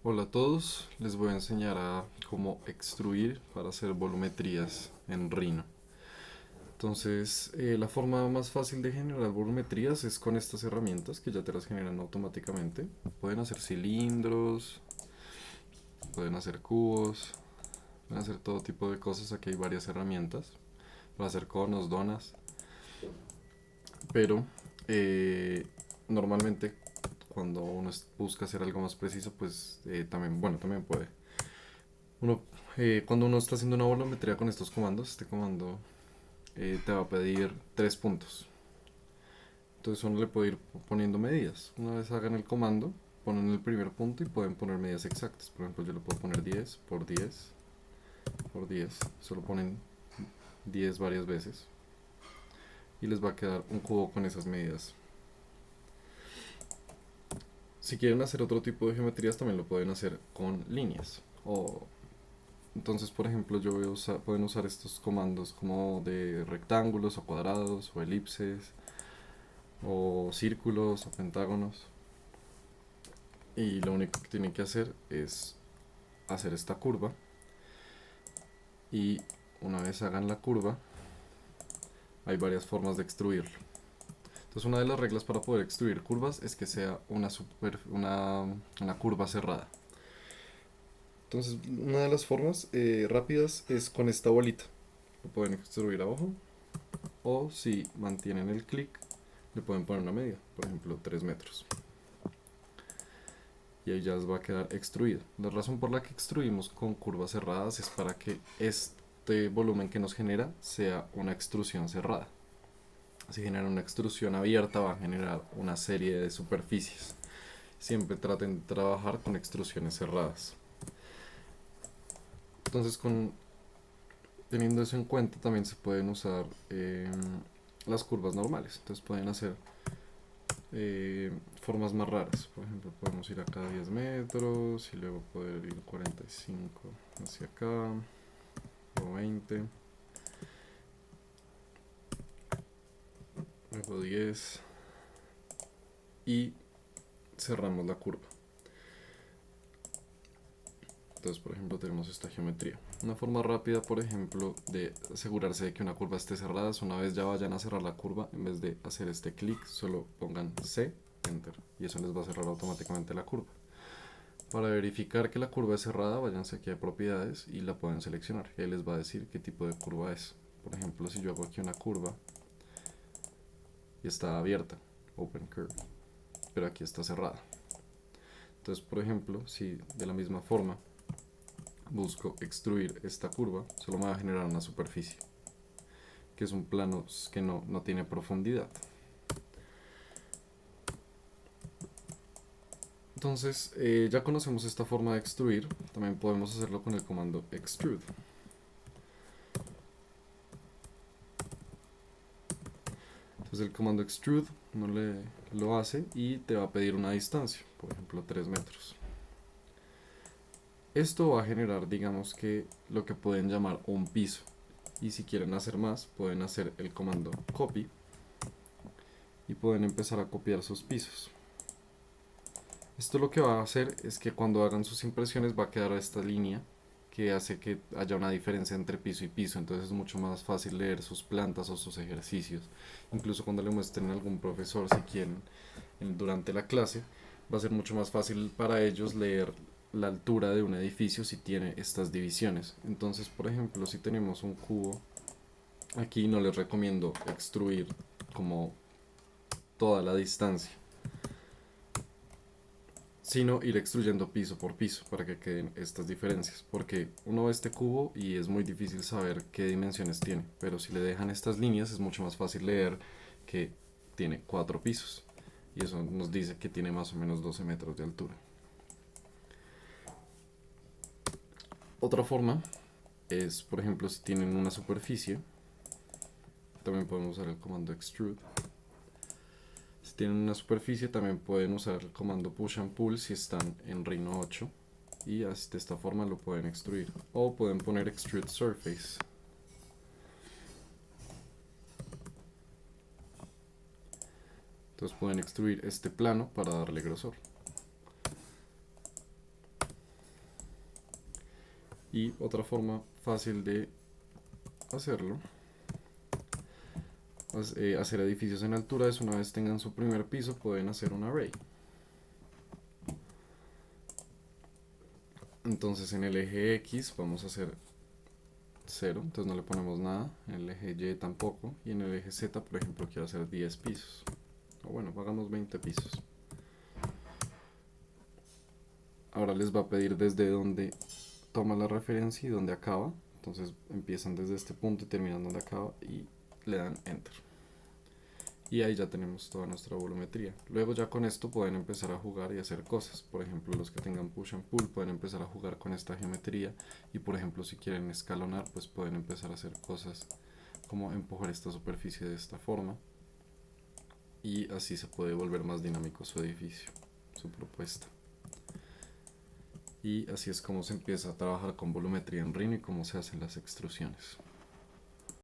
Hola a todos, les voy a enseñar a cómo extruir para hacer volumetrías en Rhino. Entonces, la forma más fácil de generar volumetrías es con estas herramientas que ya te las generan automáticamente. Pueden hacer cilindros, pueden hacer cubos, pueden hacer todo tipo de cosas. Aquí hay varias herramientas para hacer conos, donas, pero eh, normalmente cuando uno busca hacer algo más preciso, pues también, bueno, también puede. Uno, cuando uno está haciendo una volumetría con estos comandos, este comando te va a pedir 3 puntos. Entonces uno le puede ir poniendo medidas. Una vez hagan el comando, ponen el primer punto y pueden poner medidas exactas. Por ejemplo, yo le puedo poner 10 por 10 por 10. Solo ponen 10 varias veces y les va a quedar un cubo con esas medidas. Si quieren hacer otro tipo de geometrías, también lo pueden hacer con líneas. Entonces, por ejemplo, pueden usar estos comandos como de rectángulos o cuadrados o elipses o círculos o pentágonos. Y lo único que tienen que hacer es hacer esta curva. Y una vez hagan la curva, hay varias formas de extruirlo. Entonces, una de las reglas para poder extruir curvas es que sea una curva cerrada. Entonces, una de las formas rápidas es con esta bolita. Lo pueden extruir abajo. O si mantienen el clic, le pueden poner una medida, por ejemplo 3 metros. Y ahí ya les va a quedar extruido. La razón por la que extruimos con curvas cerradas es para que este volumen que nos genera sea una extrusión cerrada. Si genera una extrusión abierta va a generar una serie de superficies. Siempre traten de trabajar con extrusiones cerradas. Entonces, teniendo eso en cuenta, también se pueden usar las curvas normales. Entonces pueden hacer formas más raras. Por ejemplo, podemos ir acá a 10 metros y luego poder ir 45 hacia acá o 20, luego 10 y cerramos la curva. Entonces, por ejemplo, tenemos esta geometría. Una forma rápida, por ejemplo, de asegurarse de que una curva esté cerrada es una vez ya vayan a cerrar la curva, en vez de hacer este clic, solo pongan C, Enter, y eso les va a cerrar automáticamente la curva. Para verificar que la curva es cerrada, váyanse aquí a propiedades y la pueden seleccionar. Y ahí les va a decir qué tipo de curva es. Por ejemplo, si yo hago aquí una curva y está abierta, Open Curve, pero aquí está cerrada. Entonces, por ejemplo, si de la misma forma busco extruir esta curva, solo me va a generar una superficie, que es un plano que no tiene profundidad. Entonces, ya conocemos esta forma de extruir, también podemos hacerlo con el comando extrude. Entonces el comando extrude no lo hace y te va a pedir una distancia, por ejemplo 3 metros. Esto va a generar, digamos que lo que pueden llamar un piso. Y si quieren hacer más, pueden hacer el comando copy y pueden empezar a copiar sus pisos. Esto lo que va a hacer es que cuando hagan sus impresiones va a quedar esta línea que hace que haya una diferencia entre piso y piso, entonces es mucho más fácil leer sus plantas o sus ejercicios. Incluso cuando le muestren a algún profesor, si quieren, durante la clase, va a ser mucho más fácil para ellos leer la altura de un edificio si tiene estas divisiones. Entonces, por ejemplo, si tenemos un cubo, aquí no les recomiendo extruir como toda la distancia, sino ir extruyendo piso por piso para que queden estas diferencias, porque uno ve este cubo y es muy difícil saber qué dimensiones tiene, pero si le dejan estas líneas es mucho más fácil leer que tiene 4 pisos y eso nos dice que tiene más o menos 12 metros de altura. Otra forma es, por ejemplo, si tienen una superficie, también podemos usar el comando extrude. Si tienen una superficie, también pueden usar el comando push and pull si están en Rhino 8 y de esta forma lo pueden extruir. O pueden poner extrude surface. Entonces pueden extruir este plano para darle grosor. Y otra forma fácil de hacerlo, hacer edificios en altura, es una vez tengan su primer piso, pueden hacer un array. Entonces en el eje X vamos a hacer 0, entonces no le ponemos nada, en el eje Y tampoco, y en el eje Z, por ejemplo, quiero hacer 10 pisos, o bueno, hagamos 20 pisos. Ahora les va a pedir desde donde toma la referencia y donde acaba, entonces empiezan desde este punto y terminan donde acaba y le dan Enter. Y ahí ya tenemos toda nuestra volumetría. Luego ya con esto pueden empezar a jugar y hacer cosas. Por ejemplo, los que tengan push and pull pueden empezar a jugar con esta geometría. Y por ejemplo, si quieren escalonar, pues pueden empezar a hacer cosas como empujar esta superficie de esta forma. Y así se puede volver más dinámico su edificio, su propuesta. Y así es como se empieza a trabajar con volumetría en Rhino y cómo se hacen las extrusiones.